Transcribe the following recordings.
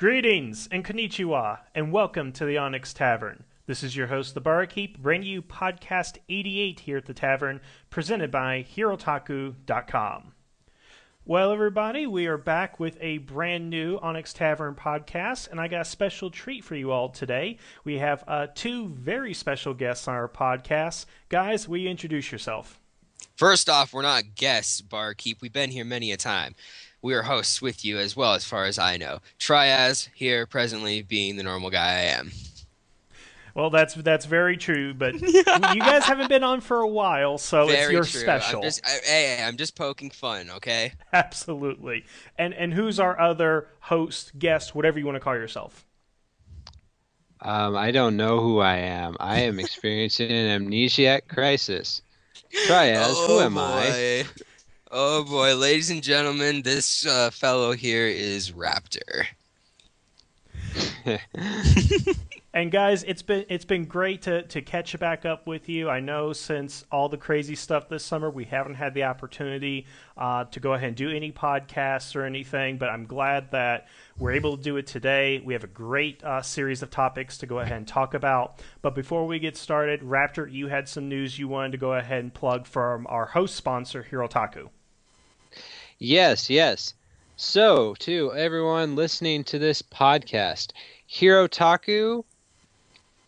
Greetings and konnichiwa, and welcome to the Onyx Tavern. This is your host, the Barkeep, bringing you podcast 88 here at the Tavern, presented by Hirotaku.com. Well, everybody, we are back with a brand new Onyx Tavern podcast, and I got a special treat for you all today. We have two very special guests on our podcast. Guys, will you introduce yourself? First off, we're not guests, Barkeep. We've been here many a time. We are hosts with you as well, as far as I know. Tryaz here presently being the normal guy I am. Well, that's very true, but you guys haven't been on for a while, so Very it's true. special. I'm just poking fun, okay? Absolutely. And who's our other host, guest, whatever you want to call yourself? I don't know who I am. I am experiencing an amnesiac crisis. Tryaz, who am I? Oh boy, ladies and gentlemen, this fellow here is Raptor. And guys, it's been great to catch back up with you. I know since all the crazy stuff this summer, we haven't had the opportunity to go ahead and do any podcasts or anything, but I'm glad that we're able to do it today. We have a great series of topics to go ahead and talk about. But before we get started, Raptor, you had some news you wanted to go ahead and plug from our host sponsor, Hirotaku. Yes. So, to everyone listening to this podcast, Hirotaku,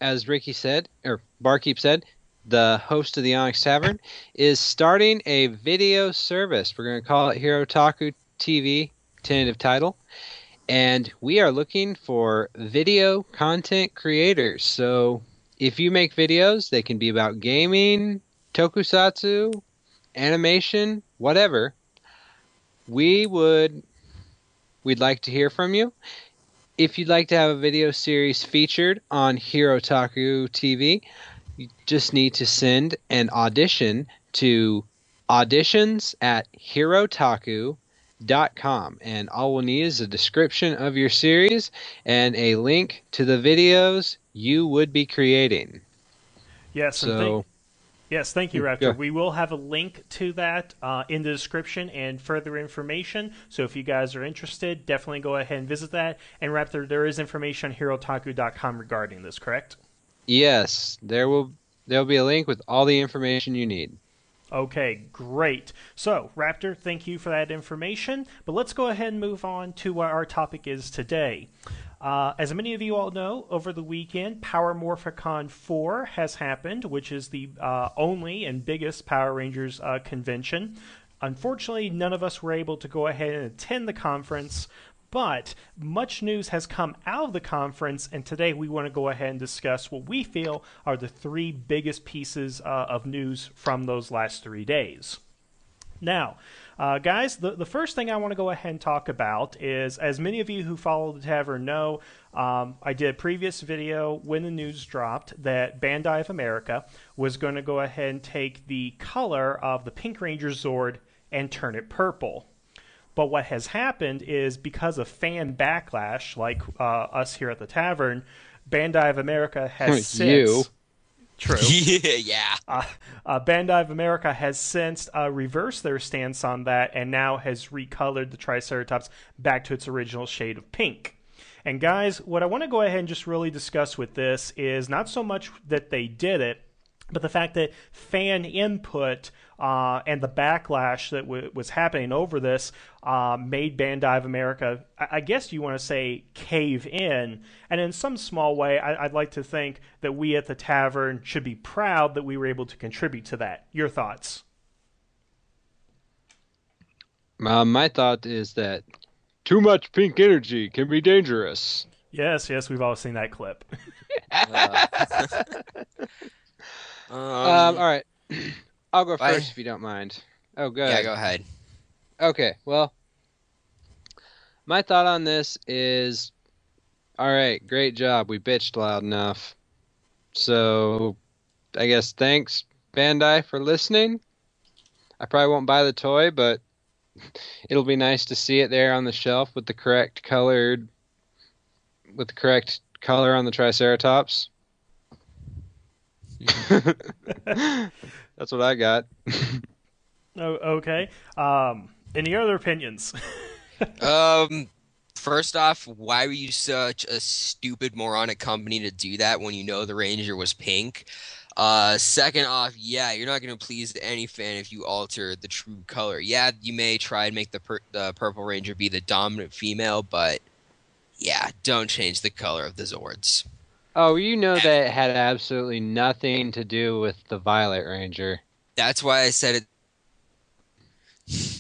as Ricky said, or Barkeep said, the host of the Onyx Tavern, is starting a video service. We're going to call it Hirotaku TV, tentative title. And we are looking for video content creators. So, if you make videos, they can be about gaming, tokusatsu, animation, whatever. We'd like to hear from you. If you'd like to have a video series featured on Hirotaku TV, you just need to send an audition to auditions@hirotaku.com. And all we'll need is a description of your series and a link to the videos you would be creating. Yes, thank you, Raptor. Yeah. We will have a link to that in the description and further information. So if you guys are interested, definitely go ahead and visit that. And Raptor, there is information on Hirotaku.com regarding this, correct? Yes, there'll be a link with all the information you need. Okay, great. So, Raptor, thank you for that information. But let's go ahead and move on to what our topic is today. As many of you all know, over the weekend, Power Morphicon 4 has happened, which is the only and biggest Power Rangers convention. Unfortunately, none of us were able to go ahead and attend the conference, but much news has come out of the conference, and today we want to go ahead and discuss what we feel are the three biggest pieces of news from those last 3 days. Now, guys, the first thing I want to go ahead and talk about is, as many of you who follow the Tavern know, I did a previous video when the news dropped that Bandai of America was going to go ahead and take the color of the Pink Ranger Zord and turn it purple. But what has happened is, because of fan backlash, like us here at the Tavern, Bandai of America has since... True. Yeah. Bandai of America has since reversed their stance on that and now has recolored the Triceratops back to its original shade of pink. And guys, what I want to go ahead and just really discuss with this is not so much that they did it, but the fact that fan input and the backlash that was happening over this made Bandai of America, I guess you want to say, cave in. And in some small way, I'd like to think that we at the Tavern should be proud that we were able to contribute to that. Your thoughts? My thought is that too much pink energy can be dangerous. Yes, we've all seen that clip. All right. I'll go first if you don't mind. Oh, good. Yeah, go ahead. Okay, well, my thought on this is, all right, great job. We bitched loud enough. So, I guess thanks, Bandai, for listening. I probably won't buy the toy, but it'll be nice to see it there on the shelf with the correct color on the Triceratops. That's what I got. Oh, okay. Any other opinions? First off, why were you such a stupid moronic company to do that when you know the Ranger was pink? Second off, yeah, you're not going to please any fan if you alter the true color. Yeah, you may try and make the Purple Ranger be the dominant female, but yeah, don't change the color of the Zords. Oh, you know that it had absolutely nothing to do with the Violet Ranger. That's why I said it.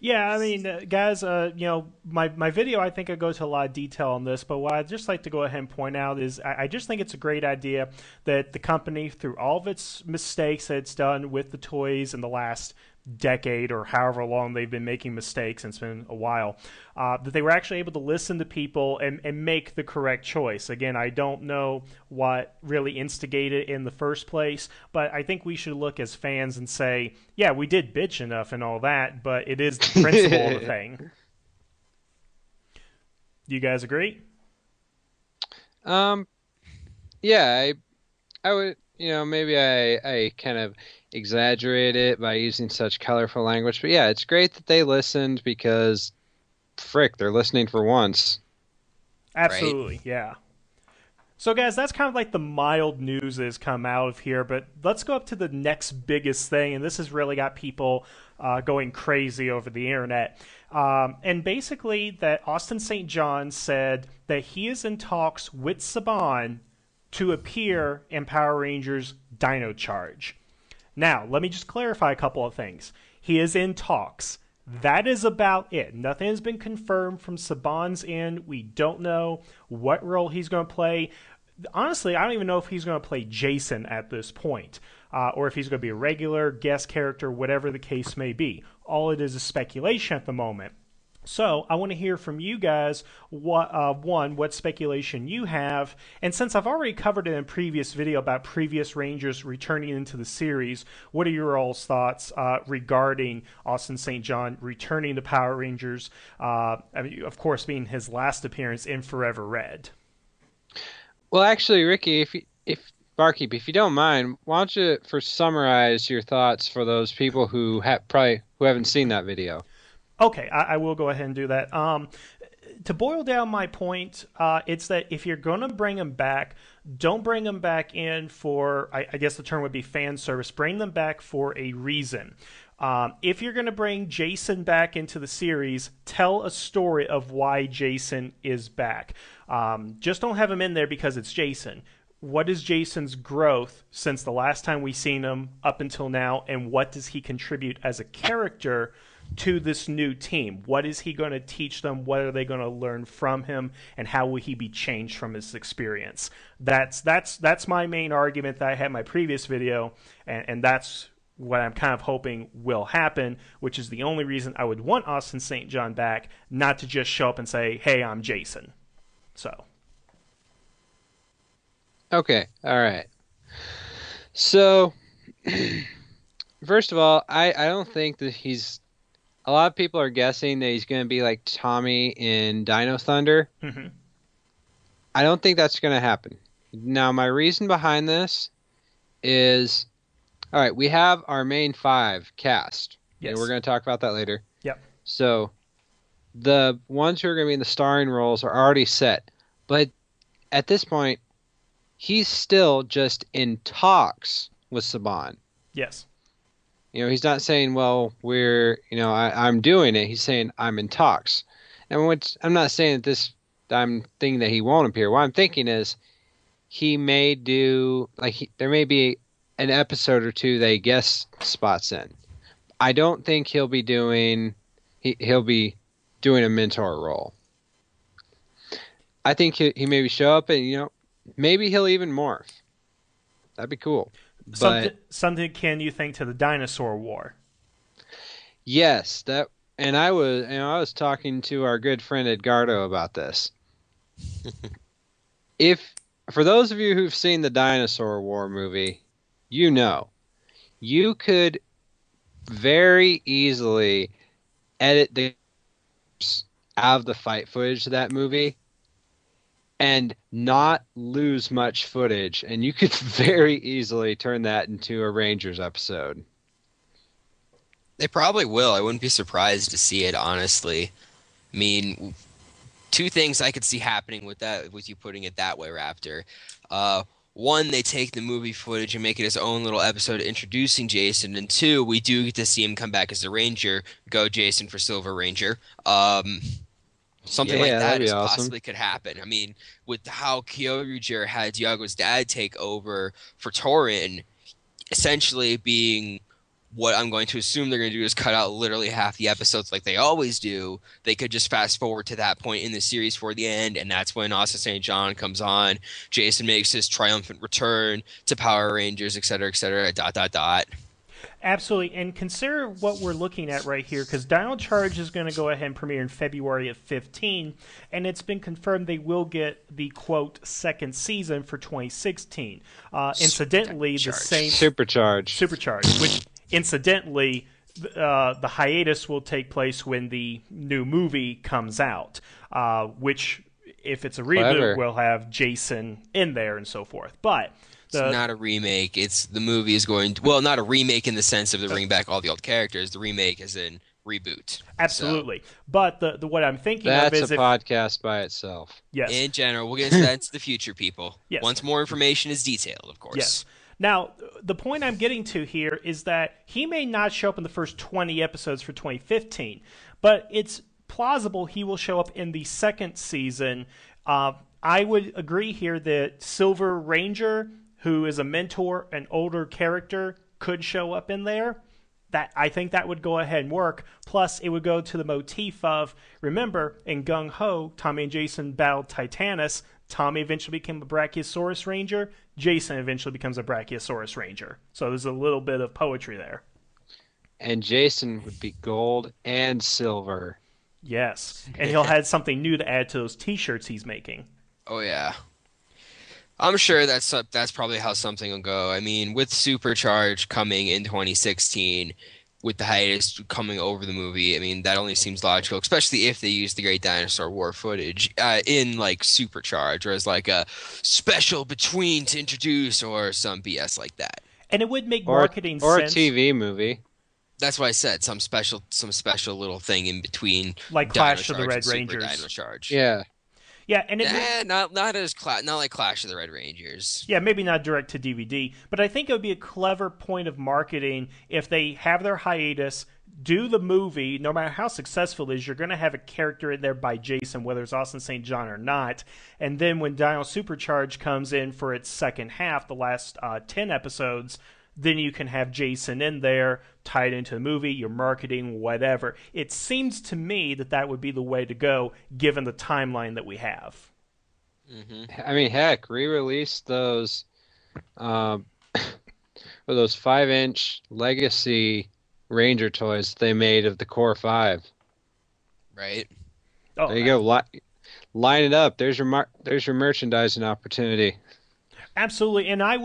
Yeah, I mean, guys, my video, I think I go to a lot of detail on this, but what I'd just like to go ahead and point out is I just think it's a great idea that the company, through all of its mistakes that it's done with the toys in the last decade or however long they've been making mistakes, and it's been a while, that they were actually able to listen to people and make the correct choice. Again, I don't know what really instigated it in the first place, but I think we should look as fans and say, yeah, we did bitch enough and all that, but it is the principle of the thing. Do you guys agree? Yeah, I would, maybe I kind of exaggerate it by using such colorful language, but yeah, it's great that they listened because, frick, they're listening for once. Absolutely, right? Yeah. So, guys, that's kind of like the mild news that has come out of here, but let's go up to the next biggest thing, and this has really got people going crazy over the internet. And basically, that Austin St. John said that he is in talks with Saban to appear in Power Rangers Dino Charge. Now, let me just clarify a couple of things. He is in talks. That is about it. Nothing has been confirmed from Saban's end. We don't know what role he's going to play. Honestly, I don't even know if he's going to play Jason at this point, or if he's going to be a regular guest character, whatever the case may be. All it is speculation at the moment. So I want to hear from you guys what speculation you have. And since I've already covered it in a previous video about previous Rangers returning into the series, what are your all's thoughts regarding Austin St. John returning to Power Rangers, of course being his last appearance in Forever Red? Well, actually, Ricky, if Barkeep, if you don't mind, why don't you summarize your thoughts for those people who haven't seen that video? Okay, I will go ahead and do that. To boil down my point, it's that if you're going to bring them back, don't bring them back in for, I guess the term would be fan service. Bring them back for a reason. If you're going to bring Jason back into the series, tell a story of why Jason is back. Just don't have him in there because it's Jason. What is Jason's growth since the last time we've seen him up until now, and what does he contribute as a character to this new team? What is he going to teach them? What are they going to learn from him? And how will he be changed from his experience? That's my main argument that I had in my previous video, and that's what I'm kind of hoping will happen, which is the only reason I would want Austin St. John back, not to just show up and say, hey, I'm Jason. So. Okay, all right. So, first of all, I don't think that he's... A lot of people are guessing that he's going to be like Tommy in Dino Thunder. Mm-hmm. I don't think that's going to happen. Now, my reason behind this is, all right, we have our main 5 cast. Yes. And we're going to talk about that later. Yep. So, the ones who are going to be in the starring roles are already set. But at this point, he's still just in talks with Saban. Yes. He's not saying, well, I'm doing it. He's saying, I'm in talks. And which I'm not saying that I'm thinking that he won't appear. What I'm thinking is he may do, there may be an episode or two that he guest spots in. I don't think he'll be doing a mentor role. I think he maybe show up and, maybe he'll even morph. That'd be cool. Something can you think to the Dinosaur War? Yes, and I was talking to our good friend Edgardo about this. For those of you who've seen the Dinosaur War movie, you could very easily edit the out of the fight footage of that movie and not lose much footage, and you could very easily turn that into a Rangers episode. They probably will. I wouldn't be surprised to see it, honestly. I mean, two things I could see happening with that, with you putting it that way, Raptor. One, they take the movie footage and make it his own little episode introducing Jason, and two, we do get to see him come back as the Ranger. Go Jason for Silver Ranger. Something like that'd that be is awesome. possibly could happen. I mean, with how Kyoryuger had Diago's dad take over for Torin, essentially being what I'm going to assume they're going to do is cut out literally half the episodes like they always do. They could just fast forward to that point in the series for the end, and that's when Austin St. John comes on. Jason makes his triumphant return to Power Rangers, etc., dot, dot, dot. Absolutely, and consider what we're looking at right here, because Dino Charge is going to go ahead and premiere in February of 15, and it's been confirmed they will get the, quote, second season for 2016. Incidentally, the same... Supercharge, which, incidentally, the hiatus will take place when the new movie comes out, which, if it's a reboot, will have Jason in there and so forth. But... It's not a remake. It's the movie is going to, well, not a remake in the sense of they bring back all the old characters. The remake is in reboot. Absolutely. So. But the what I'm thinking of is that's a podcast by itself. Yes. In general, we'll get into that in the future, people. Yes. Once more information is detailed, of course. Yes. Now, the point I'm getting to here is that he may not show up in the first 20 episodes for 2015, but it's plausible he will show up in the second season. I would agree here that Silver Ranger, who is a mentor, an older character, could show up in there. That I think that would go ahead and work. Plus, it would go to the motif of, remember, in Gung Ho, Tommy and Jason battled Titanus. Tommy eventually became a Brachiosaurus Ranger. Jason eventually becomes a Brachiosaurus Ranger. So there's a little bit of poetry there. And Jason would be gold and silver. Yes. And he'll have something new to add to those t-shirts he's making. Oh, yeah. I'm sure that's probably how something will go. I mean, with Supercharge coming in 2016, with the hiatus coming over the movie, I mean, that only seems logical, especially if they use the Great Dinosaur War footage in, like, Supercharge, or as, like, a special between to introduce, or some BS like that. And it would make marketing sense. Or a TV movie. That's what I said. Some special little thing in between. Like Clash of the Red Rangers. Dino Charge. Yeah. Yeah, and it not like Clash of the Red Rangers. Yeah, maybe not direct to DVD, but I think it would be a clever point of marketing if they have their hiatus, do the movie. No matter how successful it is, you're going to have a character in there by Jason, whether it's Austin St. John or not. And then when Dino Supercharge comes in for its second half, the last 10 episodes, then you can have Jason in there, tied into the movie, your marketing, whatever. It seems to me that that would be the way to go, given the timeline that we have. Mm-hmm. I mean, heck, re-release those, those 5-inch Legacy Ranger toys they made of the Core 5. Right. Oh, there you go. Line it up. There's your merchandising opportunity. Absolutely, and I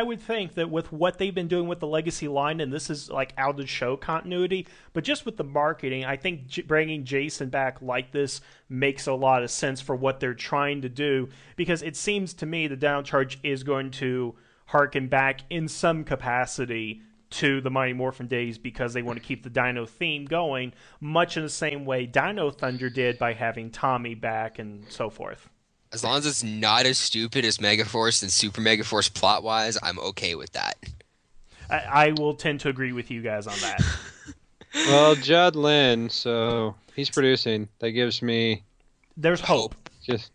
would think that with what they've been doing with the Legacy line, and this is like out of show continuity, but just with the marketing, I think bringing Jason back like this makes a lot of sense for what they're trying to do, because it seems to me the Dino Charge is going to harken back in some capacity to the Mighty Morphin days, because they want to keep the Dino theme going, much in the same way Dino Thunder did by having Tommy back and so forth. As long as it's not as stupid as Megaforce and Super Megaforce plot-wise, I'm okay with that. I will tend to agree with you guys on that. Well, Judd Lin, so he's producing. That gives me... There's hope. Just...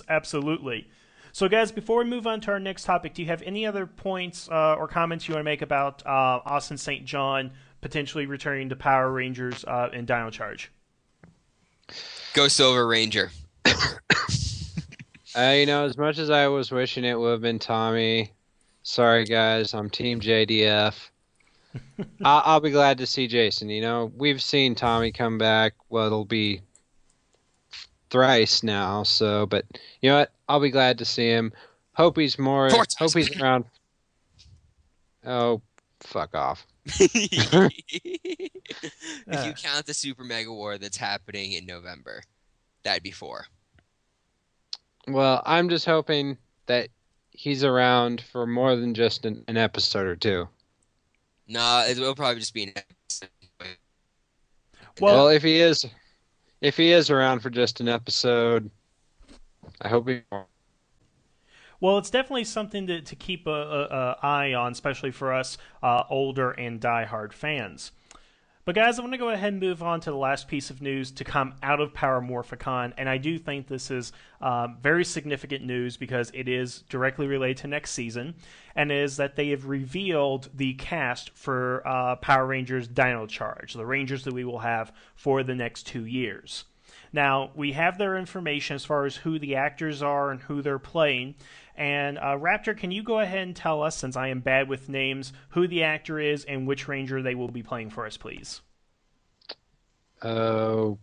Absolutely. So, guys, before we move on to our next topic, do you have any other points or comments you want to make about Austin St. John potentially returning to Power Rangers and Dino Charge? Go Silver Ranger. As much as I was wishing it would have been Tommy, sorry guys, I'm Team JDF. I'll be glad to see Jason. We've seen Tommy come back. Well, it'll be thrice now. So, but you know what? I'll be glad to see him. Hope he's around. Oh, fuck off. If you count the Super Mega War that's happening in November, that'd be 4. Well, I'm just hoping that he's around for more than just an episode or two. No, it will probably just be an episode. Well, if he is If he is around for just an episode, I hope he. Well, it's definitely something to keep a eye on, especially for us older and diehard fans. But guys, I'm going to go ahead and move on to the last piece of news to come out of Power Morphicon, and I do think this is very significant news because it is directly related to next season, and is that they have revealed the cast for Power Rangers Dino Charge, the Rangers that we will have for the next 2 years. Now, we have their information as far as who the actors are and who they're playing. And Raptor, can you go ahead and tell us, since I am bad with names, who the actor is and which Ranger they will be playing for us, please? Oh,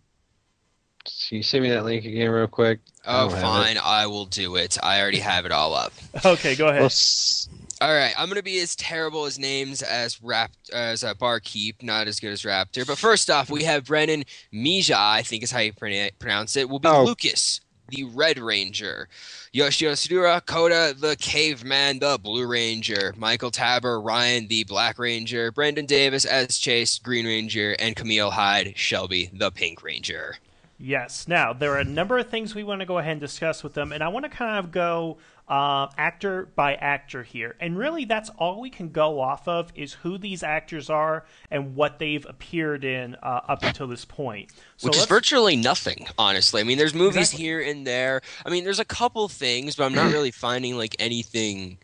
can you send me that link again real quick? Oh, fine. I will do it. I already have it all up. Okay, go ahead. All right, I'm gonna be as terrible as names as Barkeep, not as good as Raptor. But first off, we have Brennan Mija, I think is how you pronounce it. Will be Lucas, the Red Ranger. Yoshihiro Koda, the Caveman, the Blue Ranger. Michael Tabor, Ryan, the Black Ranger. Brendan Davis as Chase, Green Ranger, and Camille Hyde, Shelby, the Pink Ranger. Yes. Now, there are a number of things we want to go ahead and discuss with them, and I want to kind of go actor by actor here. And really, that's all we can go off of is who these actors are and what they've appeared in up until this point. So which is virtually nothing, honestly. I mean, there's movies here and there. I mean, there's a couple things, but I'm not really finding like anything.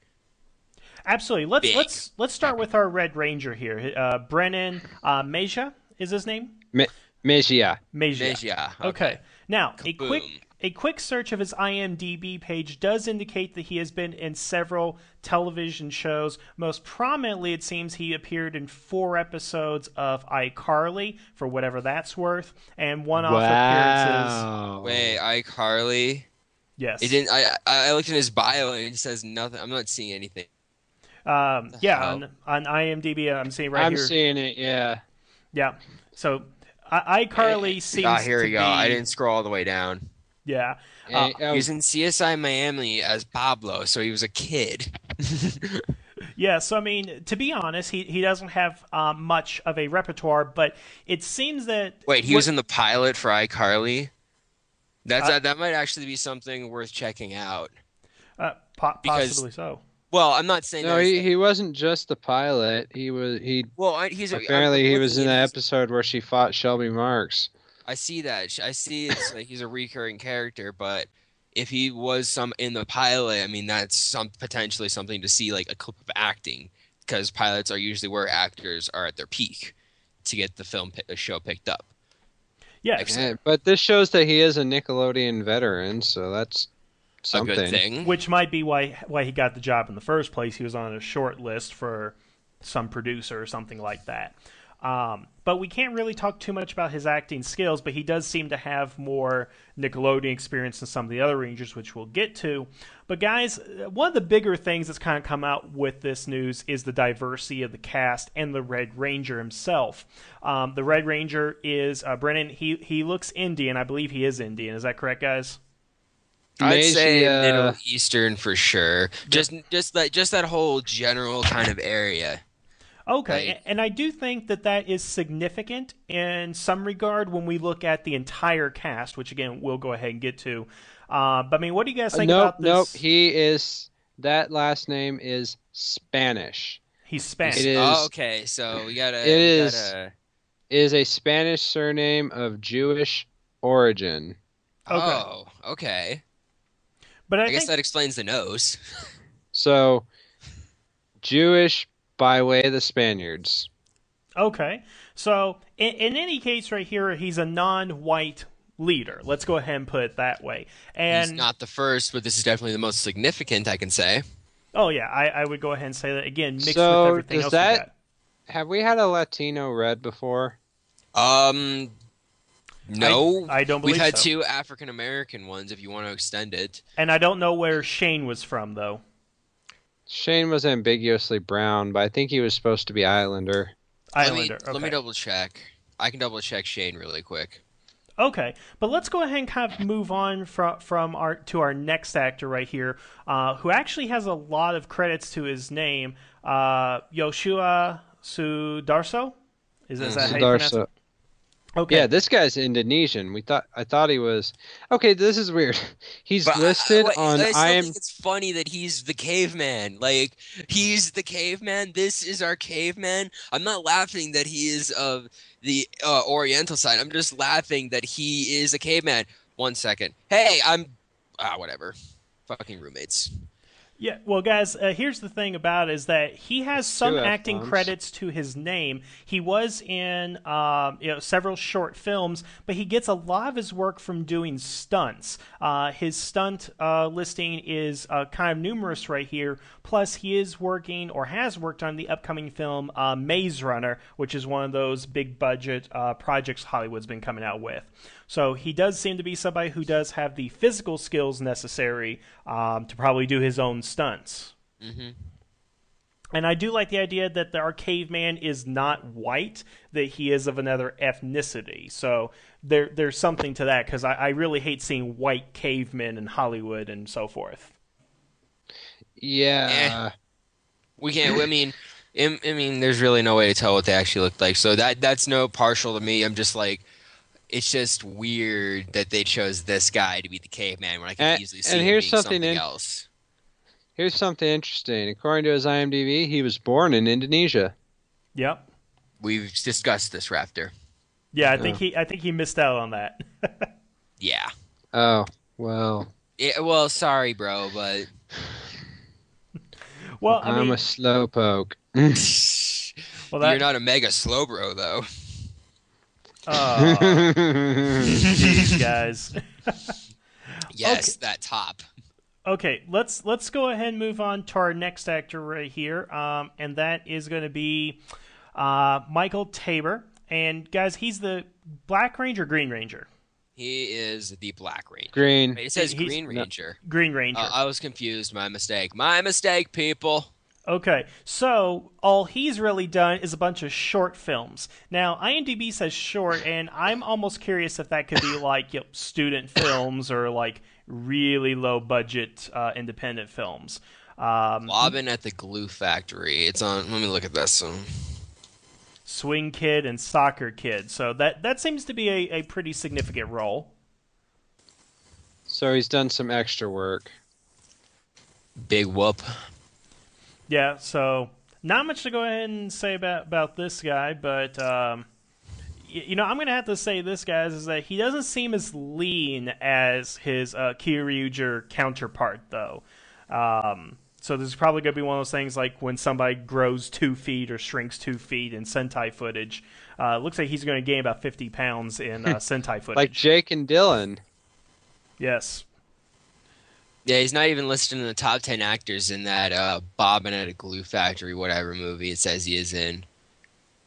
Absolutely. Let's start with our Red Ranger here. Brennan Mejia is his name? Mejia. Okay. Now, a quick search of his IMDb page does indicate that he has been in several television shows. Most prominently, it seems he appeared in 4 episodes of iCarly, for whatever that's worth, and one-off appearances. Wait, iCarly? Yes. It didn't. I looked in his bio and it says nothing. I'm not seeing anything. Yeah, on IMDb, I'm seeing right here. I'm seeing it. Yeah. Yeah. So iCarly seems. Here we go. I didn't scroll all the way down. Yeah. He was in CSI Miami as Pablo, so he was a kid. Yeah, so I mean, to be honest, he doesn't have much of a repertoire, but it seems that... Wait, he was in the pilot for iCarly? That might actually be something worth checking out. Possibly so. Well, I'm not saying... No, he wasn't just the pilot. He was... Apparently he was in the episode where she fought Shelby Marks. I see that. I see it's like he's a recurring character, but if he was in the pilot, I mean, that's potentially something to see, like a clip of acting, because pilots are usually where actors are at their peak to get the show picked up. Yeah, but this shows that he is a Nickelodeon veteran, so that's something. A good thing. Which might be why he got the job in the first place. He was on a short list for some producer or something like that. But we can't really talk too much about his acting skills, but he does seem to have more Nickelodeon experience than some of the other Rangers, which we'll get to. But guys, one of the bigger things that's kind of come out with this news is the diversity of the cast and the Red Ranger himself. The Red Ranger is Brennan. He looks Indian. I believe he is Indian. Is that correct, guys? I'd say Middle Eastern for sure. Just that whole general kind of area. Okay, and I do think that is significant in some regard when we look at the entire cast, which again we'll go ahead and get to. But I mean, what do you guys think about this? That last name is Spanish. He's Spanish. It is, okay, so we gotta. It is a Spanish surname of Jewish origin. Okay. Oh, okay. But I guess that explains the nose. So, Jewish by way of the Spaniards. Okay. So, in any case right here, he's a non-white leader. Let's go ahead and put it that way. And he's not the first, but this is definitely the most significant, I can say. Oh, yeah. I would go ahead and say that, again, mixed with everything else we got. Have we had a Latino Red before? No. I don't believe We've had so. 2 African-American ones, if you want to extend it. And I don't know where Shane was from, though. Shane was ambiguously brown, but I think he was supposed to be Islander. Let me double check. I can double check Shane really quick. Okay, but let's go ahead and kind of move on from our next actor right here, who actually has a lot of credits to his name, Yoshua Sudarso. Is that how you pronounce it? Okay. Yeah, this guy's Indonesian. I thought he was. Okay, this is weird. He's But listed on I still think IM. it's funny that he's the caveman. Like, he's the caveman. This is our caveman. I'm not laughing that he is of the Oriental side. I'm just laughing that he is a caveman. 1 second. Hey, whatever. Fucking roommates. Yeah, well, guys, here's the thing about it is that he has some Two acting F-bombs. credits to his name. He was in several short films, but he gets a lot of his work from doing stunts. His stunt listing is kind of numerous right here. Plus, he is working or has worked on the upcoming film Maze Runner, which is one of those big budget projects Hollywood's been coming out with. So he does seem to be somebody who does have the physical skills necessary to probably do his own stunts. Mm-hmm. And I do like the idea that our caveman is not white, that he is of another ethnicity. So there's something to that, because I really hate seeing white cavemen in Hollywood and so forth. Yeah. We can't. I mean, there's really no way to tell what they actually look like. So that's no partial to me. I'm just like, it's just weird that they chose this guy to be the caveman when I can easily see him being something else. Here's something interesting. According to his IMDb, he was born in Indonesia. Yep. We've discussed this, Raptor. Yeah, I think he missed out on that. Yeah. Oh, well. Yeah, well, sorry, bro, but Well, I'm a slowpoke. You're not a mega slow bro, though. Oh, jeez, guys. Yes, that top. Okay, let's go ahead and move on to our next actor right here, and that is going to be Michael Tabor. And guys, he's the Black Ranger, Green Ranger. He is the Black Ranger. Green. It says Green Ranger. Green Ranger. I was confused. My mistake. My mistake, people. Okay, so all he's really done is a bunch of short films. Now, IMDb says short, and I'm almost curious if that could be like student films or like really low budget independent films. Lobbing at the Glue Factory. It's on. Let me look at this one. Swing Kid and Soccer Kid. So that seems to be a pretty significant role. So he's done some extra work. Big whoop. Yeah, so not much to go ahead and say about this guy, but I'm going to have to say this, guys, is that he doesn't seem as lean as his Kyoryuger counterpart, though. So this is probably going to be one of those things like when somebody grows 2 feet or shrinks 2 feet in Sentai footage. Looks like he's going to gain about 50 pounds in Sentai footage. Like Jake and Dylan. Yes. Yeah, he's not even listed in the top 10 actors in that Bobbin at a Glue Factory, whatever movie it says he is in.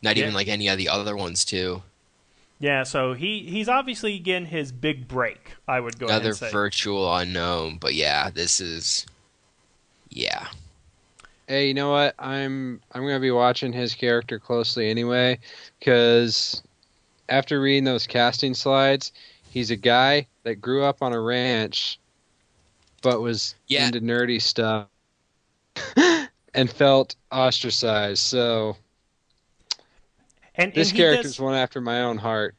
Not even like any of the other ones, too. Yeah, so he's obviously getting his big break, I would go ahead and say. Another virtual unknown, but yeah, this is... Yeah. Hey, you know what? I'm going to be watching his character closely anyway, because after reading those casting slides, he's a guy that grew up on a ranch but was into nerdy stuff and felt ostracized. So this character's one after my own heart.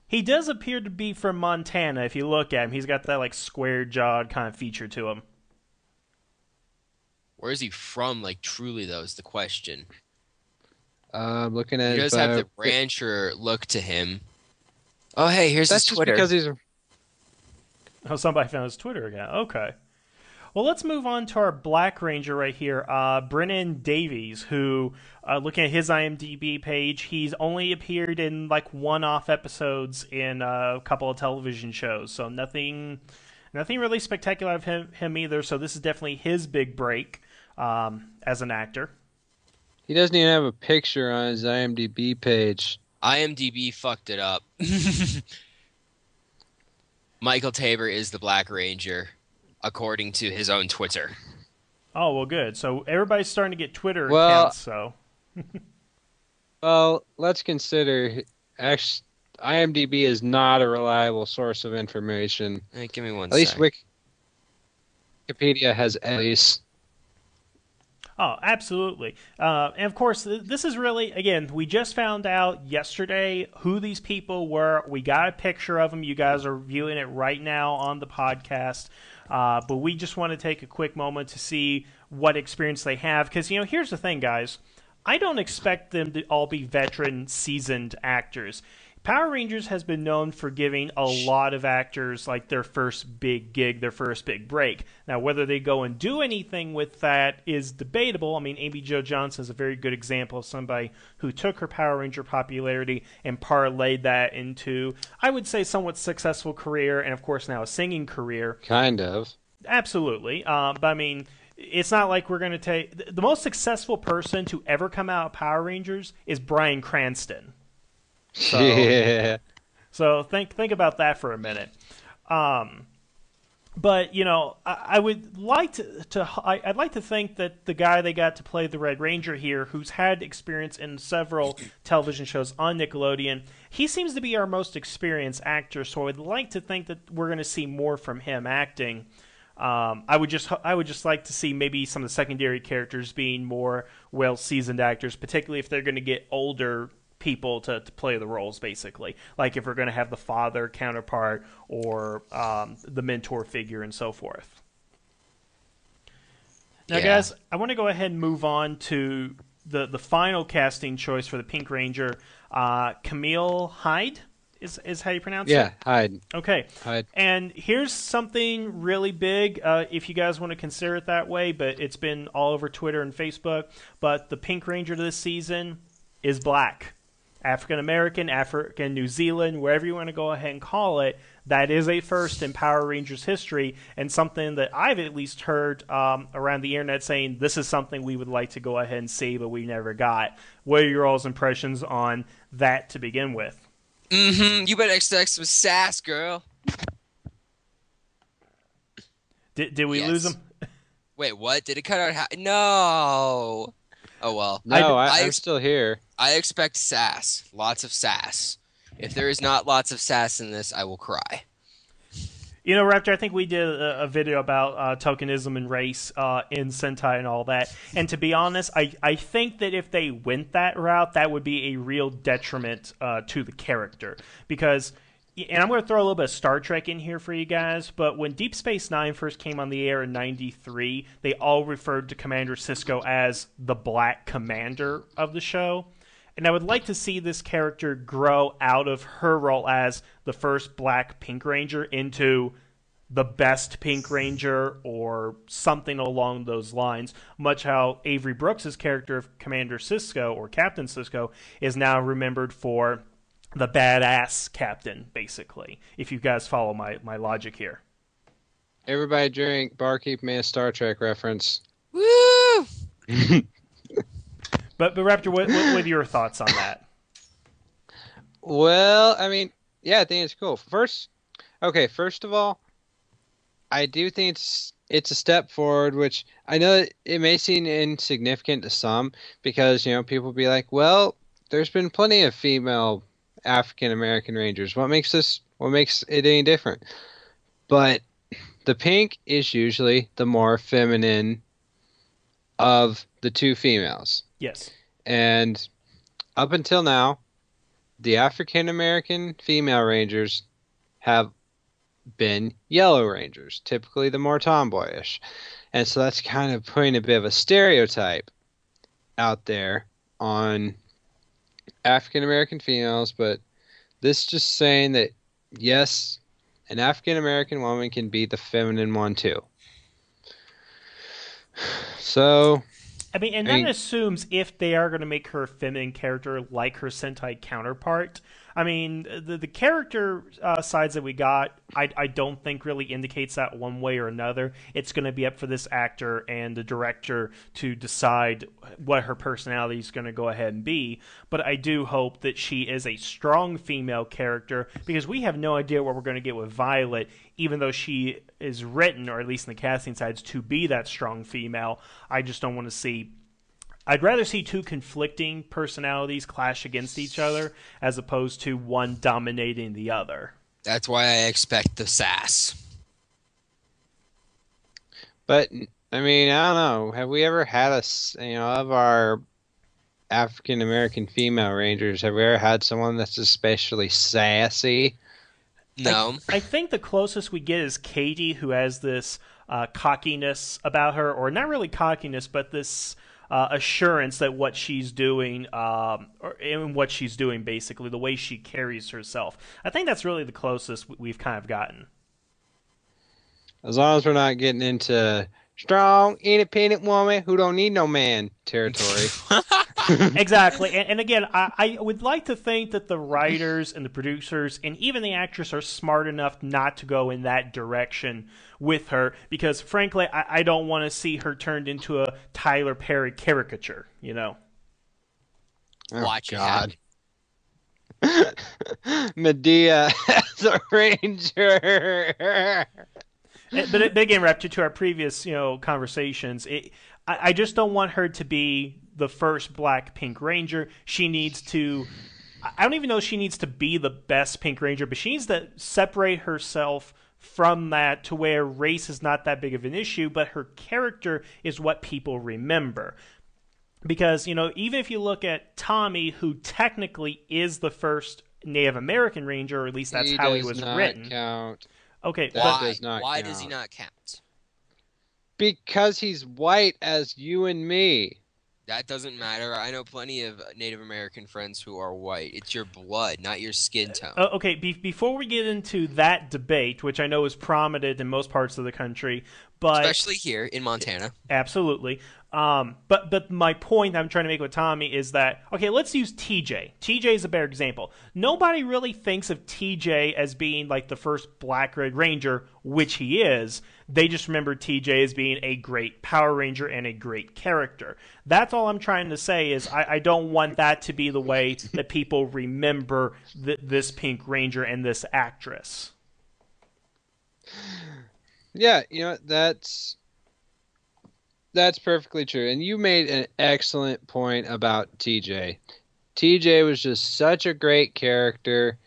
He does appear to be from Montana. If you look at him, he's got that like square-jawed kind of feature to him. Where is he from, like, truly, though, is the question. Looking at he does have the rancher look to him. Oh, hey, here's his Twitter. That's just because he's... Oh, somebody found his Twitter again. Okay. Well, let's move on to our Black Ranger right here, Brennan Davies, who, looking at his IMDb page, he's only appeared in like one-off episodes in a couple of television shows, so nothing really spectacular of him either. So this is definitely his big break as an actor. He doesn't even have a picture on his IMDb page. IMDb fucked it up. Michael Tabor is the Black Ranger, according to his own Twitter. Oh, well, good. So everybody's starting to get Twitter accounts, so... Well, let's consider... Actually, IMDb is not a reliable source of information. Hey, give me one At least sec. Wikipedia has at least... Oh, absolutely. And of course, this is really, again, we just found out yesterday who these people were. We got a picture of them. You guys are viewing it right now on the podcast. But we just want to take a quick moment to see what experience they have. Because, here's the thing, guys. I don't expect them to all be veteran, seasoned actors. Power Rangers has been known for giving a lot of actors like their first big gig, their first big break. Now, whether they go and do anything with that is debatable. I mean, Amy Jo Johnson is a very good example of somebody who took her Power Ranger popularity and parlayed that into, I would say, somewhat successful career, and of course now a singing career. Kind of. Absolutely. But I mean, it's not like we're going to take... The most successful person to ever come out of Power Rangers is Bryan Cranston. So, yeah. So think about that for a minute. But I would like I'd like to think that the guy they got to play the Red Ranger here, who's had experience in several television shows on Nickelodeon, he seems to be our most experienced actor. So I would like to think that we're going to see more from him acting. I would just like to see maybe some of the secondary characters being more well seasoned actors, particularly if they're going to get older people to play the roles, basically. Like if we're going to have the father counterpart or the mentor figure and so forth. Now, guys, I want to go ahead and move on to the final casting choice for the Pink Ranger. Camille Hyde is how you pronounce it? Yeah, Hyde. Okay. Hyde. And here's something really big, if you guys want to consider it that way, but it's been all over Twitter and Facebook. But the Pink Ranger this season is black. African-American, African, New Zealand, wherever you want to go ahead and call it, that is a first in Power Rangers history, and something that I've at least heard around the internet saying this is something we would like to go ahead and see, but we never got. What are your all's impressions on that to begin with? You better expect some sass, girl. Did we lose him? Wait, what? Did it cut out? No. Oh, well. No, I'm still here. I expect sass. Lots of sass. If there is not lots of sass in this, I will cry. Raptor, I think we did a video about tokenism and race in Sentai and all that. And to be honest, I think that if they went that route, that would be a real detriment to the character. Because, and I'm going to throw a little bit of Star Trek in here for you guys, but when Deep Space Nine first came on the air in '93, they all referred to Commander Sisko as the Black Commander of the show. And I would like to see this character grow out of her role as the first Black Pink Ranger into the best Pink Ranger or something along those lines. Much how Avery Brooks' character of Commander Sisko or Captain Sisko is now remembered for the badass captain, basically, if you guys follow my logic here. Everybody drink. Barkeep made a Star Trek reference. Woo! But Raptor, what are your thoughts on that? Well, I mean, yeah, I think it's cool. First of all, I do think it's a step forward, which I know it may seem insignificant to some because, people be like, well, there's been plenty of female African American Rangers. What makes it any different? But the pink is usually the more feminine of the two females. Yes. And up until now, the African American female Rangers have been Yellow Rangers, typically the more tomboyish. And so that's kind of putting a bit of a stereotype out there on African American females, but this is just saying that, yes, an African American woman can be the feminine one too. So... I mean, that assumes if they are going to make her a feminine character like her Sentai counterpart. I mean, the character sides that we got, I don't think really indicates that one way or another. It's going to be up for this actor and the director to decide what her personality is going to go ahead and be. But I do hope that she is a strong female character because we have no idea what we're going to get with Violet, even though she is written, or at least in the casting sides, to be that strong female. I just don't want to see... I'd rather see two conflicting personalities clash against each other as opposed to one dominating the other. That's why I expect the sass. But I mean, I don't know. Have we ever had of our African American female rangers, have we ever had someone that's especially sassy? No. I think the closest we get is Katie, who has this cockiness about her, or not really cockiness, but this assurance that what she's doing, and what she's doing, basically the way she carries herself. I think that's really the closest we've kind of gotten. As long as we're not getting into strong, independent woman who don't need no man territory. Exactly. And again, I would like to think that the writers and the producers and even the actress are smart enough not to go in that direction with her because, frankly, I don't want to see her turned into a Tyler Perry caricature, you know? Oh, Watch it God. Medea as a ranger. But again, Raptor, to our previous conversations, I just don't want her to be the first black Pink Ranger. She needs to. I don't even know if she needs to be the best Pink Ranger, but she needs to separate herself from that to where race is not that big of an issue, but her character is what people remember. Because, even if you look at Tommy, who technically is the first Native American Ranger, or at least that's how he was written. Count. Okay, That but does not Why count. does he not count? Because he's white as you and me. That doesn't matter. I know plenty of Native American friends who are white. It's your blood, not your skin tone. okay, before we get into that debate, which I know is prominent in most parts of the country, but Especially here in Montana. absolutely. But my point I'm trying to make with Tommy is that, okay, let's use TJ. TJ is a better example. Nobody really thinks of TJ as being like the first Black Red Ranger, which he is. They just remember TJ as being a great Power Ranger and a great character. That's all I'm trying to say is I don't want that to be the way that people remember this Pink Ranger and this actress. Yeah, that's perfectly true. And you made an excellent point about TJ. TJ was just such a great character.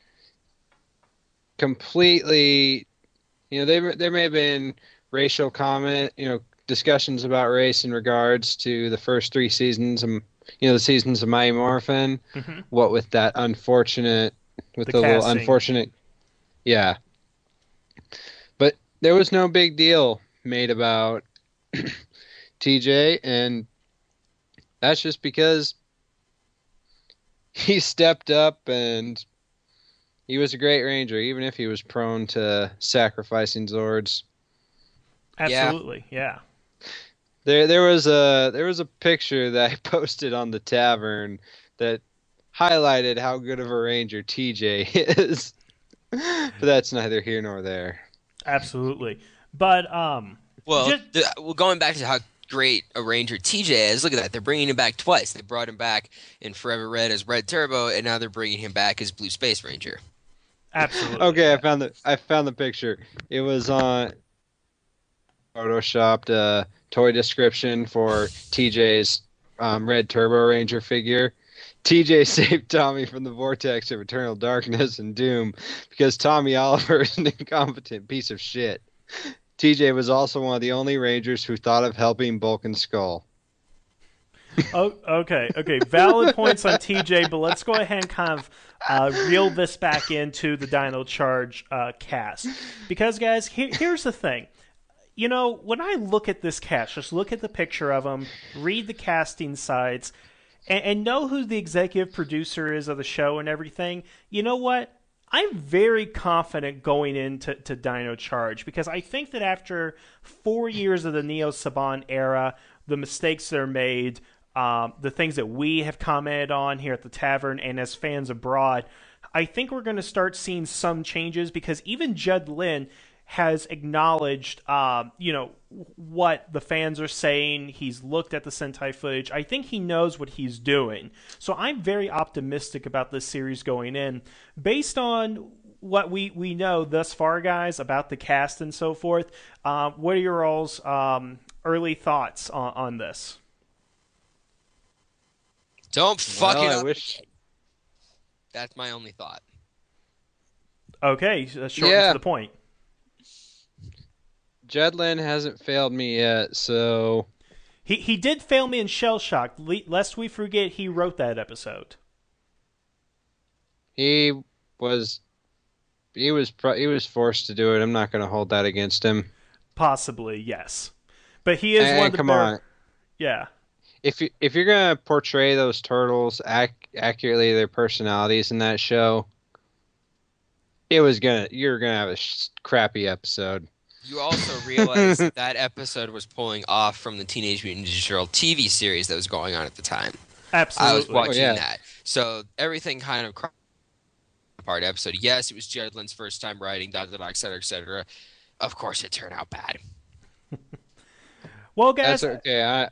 Completely, there may have been racial discussions about race in regards to the first 3 seasons, the seasons of Mighty Morphin. Mm-hmm. What with that unfortunate, with the little casting. unfortunate, yeah. But there was no big deal made about TJ, and that's just because he stepped up and he was a great ranger, even if he was prone to sacrificing Zords. Absolutely, yeah. There was a picture that I posted on the tavern that highlighted how good of a ranger TJ is. But that's neither here nor there. Absolutely. But Well, going back to how great a Ranger TJ is, look at that. They're bringing him back twice. They brought him back in Forever Red as Red Turbo, and now they're bringing him back as Blue Space Ranger. absolutely. Okay, yeah. I found the picture. It was on photoshopped toy description for TJ's Red Turbo Ranger figure. TJ saved Tommy from the vortex of eternal darkness and doom because Tommy Oliver is an incompetent piece of shit. TJ was also one of the only Rangers who thought of helping Bulk and Skull. Oh, okay. Valid points on TJ, but let's go ahead and kind of reel this back into the Dino Charge cast. Because, guys, here's the thing. When I look at this cast, just look at the picture of them, read the casting sites, and know who the executive producer is of the show and everything, you know what? I'm very confident going into Dino Charge because I think that after 4 years of the Neo Saban era, the mistakes that are made, the things that we have commented on here at the tavern and as fans abroad, I think we're going to start seeing some changes because even Judd Lin has acknowledged, what the fans are saying. He's looked at the Sentai footage. I think he knows what he's doing. So I'm very optimistic about this series going in. Based on what we know thus far, guys, about the cast and so forth, what are your all's early thoughts on this? Don't fuck it up. Wish... That's my only thought. Okay, short and to the point. Jedlin hasn't failed me yet, so He did fail me in Shell Shock. Lest we forget, he wrote that episode. he was he was forced to do it. I'm not going to hold that against him. Possibly, yes. But he is And one of the come on. Yeah. If you're going to portray those turtles accurately, their personalities in that show, you're going to have a crappy episode. You also realize that episode was pulling off from the Teenage Mutant Ninja Turtle TV series that was going on at the time. Absolutely. I was watching yeah. that. So everything kind of apart episode. Yes, it was Jedlin's first time writing, et cetera, et cetera. Of course, it turned out bad. Well, guys, That's okay.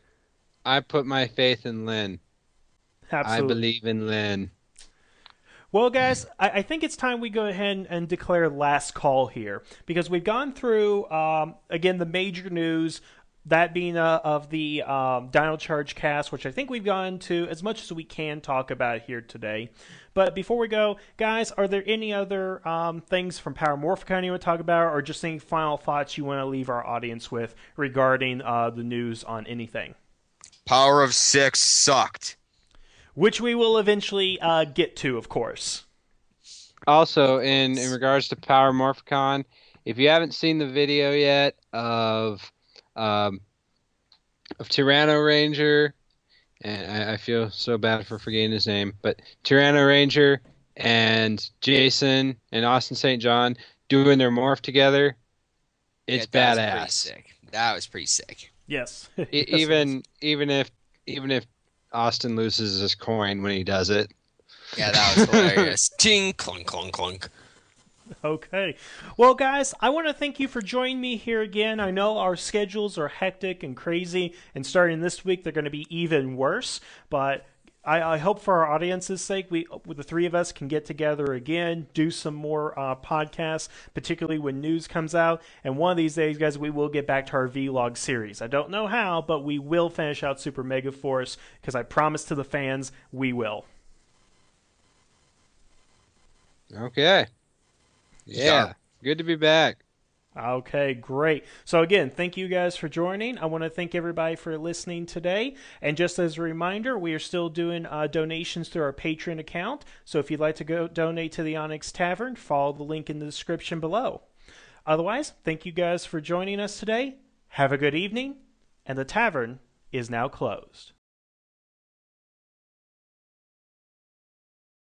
I put my faith in Lynn. absolutely. I believe in Lynn. Well, guys, I think it's time we go ahead and declare last call here, because we've gone through, again, the major news, that being of the Dino Charge cast, which I think we've gone to as much as we can talk about here today. But before we go, guys, are there any other things from Power Morphicon you want to talk about, or just any final thoughts you want to leave our audience with regarding the news on anything? Power of 6 sucked. Which we will eventually get to, of course. Also, in regards to Power Morphicon, if you haven't seen the video yet of Tyranno Ranger, and I feel so bad for forgetting his name, but Tyranno Ranger and Jason and Austin St. John doing their morph together, it's badass. That was pretty sick. Yes. Even if Austin loses his coin when he does it. Yeah, that was hilarious. Ting, clunk, clunk, clunk. Okay. Well, guys, I want to thank you for joining me here again. I know our schedules are hectic and crazy, and starting this week, they're going to be even worse. But I hope for our audience's sake, the three of us can get together again, do some more podcasts, particularly when news comes out. And one of these days, guys, we will get back to our vlog series. I don't know how, but we will finish out Super Mega Force, because I promise to the fans we will. Okay. Yeah. Good to be back. Okay, great. So again, thank you guys for joining. I want to thank everybody for listening today. And just as a reminder, we are still doing donations through our Patreon account. So if you'd like to go donate to the Onyx Tavern, follow the link in the description below. Otherwise, thank you guys for joining us today. Have a good evening, and the tavern is now closed.